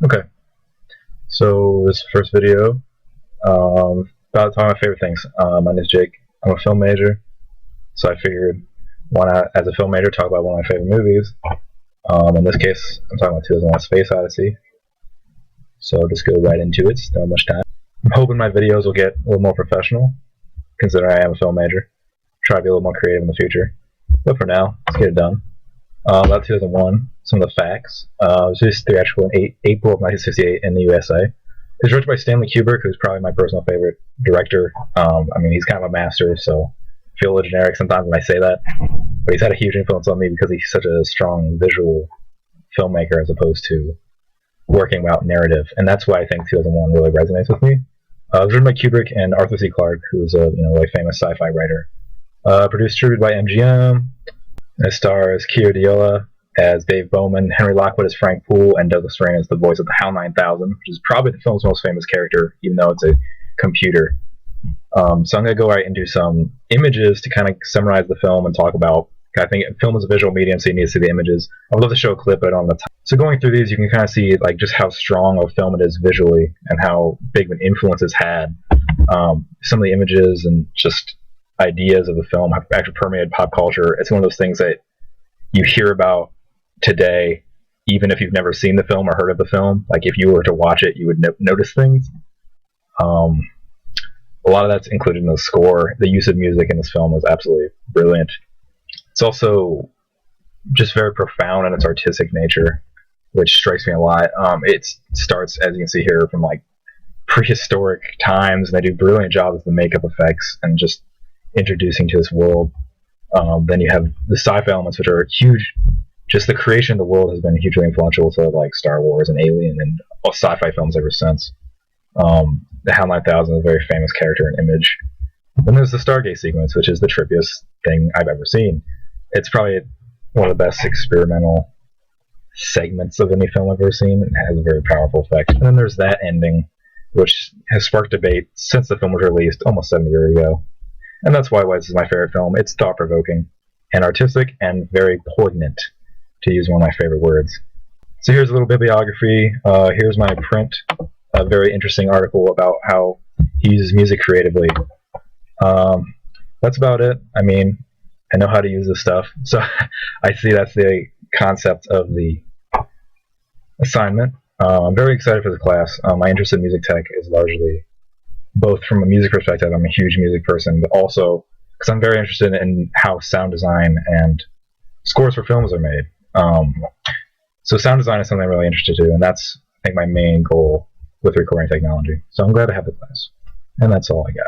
Okay, so this first video, about talking about favorite things. My name is Jake. I'm a film major, so I figured why not, as a film major, talk about one of my favorite movies. In this case, I'm talking about 2001: Space Odyssey. So I'll just go right into it. Not much time. I'm hoping my videos will get a little more professional, considering I am a film major. Try to be a little more creative in the future. But for now, let's get it done. About 2001, some of the facts. It was released theatrical in April of 1968 in the USA. It was directed by Stanley Kubrick, who's probably my personal favorite director. He's kind of a master, so I feel a little generic sometimes when I say that. But he's had a huge influence on me because he's such a strong visual filmmaker as opposed to working about narrative. And that's why I think 2001 really resonates with me. It was written by Kubrick and Arthur C. Clarke, who's a really famous sci-fi writer. Produced, distributed by MGM. It stars Keir Dullea as Dave Bowman, Henry Lockwood as Frank Poole, and Douglas Rain as the voice of the HAL 9000, which is probably the film's most famous character, even though it's a computer. So I'm going to go right into some images to kind of summarize the film and talk about. I think film is a visual medium, so you need to see the images. I would love to show a clip, but I don't have the time. So going through these, you can kind of see just how strong of a film it is visually and how big of an influence it's had. Some of the images and just ideas of the film have actually permeated pop culture. It's one of those things that you hear about today, even if you've never seen the film or heard of the film. Like if you were to watch it, you would notice things. A lot of that's included in the score. The use of music in this film is absolutely brilliant. It's also just very profound in its artistic nature, which strikes me a lot. It starts, as you can see here, from prehistoric times, and they do a brilliant job with the makeup effects and just introducing to this world. Then you have the sci-fi elements, which are huge. Just the creation of the world has been hugely influential to Star Wars and Alien and all sci-fi films ever since. The HAL 9000 is a very famous character and image. Then there's the Stargate sequence, which is the trippiest thing I've ever seen. It's probably one of the best experimental segments of any film I've ever seen. It has a very powerful effect. And then there's that ending, which has sparked debate since the film was released almost 7 years ago. And that's why this is my favorite film. It's thought-provoking and artistic and very poignant, to use one of my favorite words. So here's a little bibliography. Here's my print, a very interesting article about how he uses music creatively. That's about it. I know how to use this stuff. So I see that's the concept of the assignment. I'm very excited for the class. My interest in music tech is largely both from a music perspective. I'm a huge music person, but also because I'm very interested in how sound design and scores for films are made. So sound design is something I'm really interested in, and that's, I think, my main goal with recording technology. So I'm glad to have the class. And that's all I got.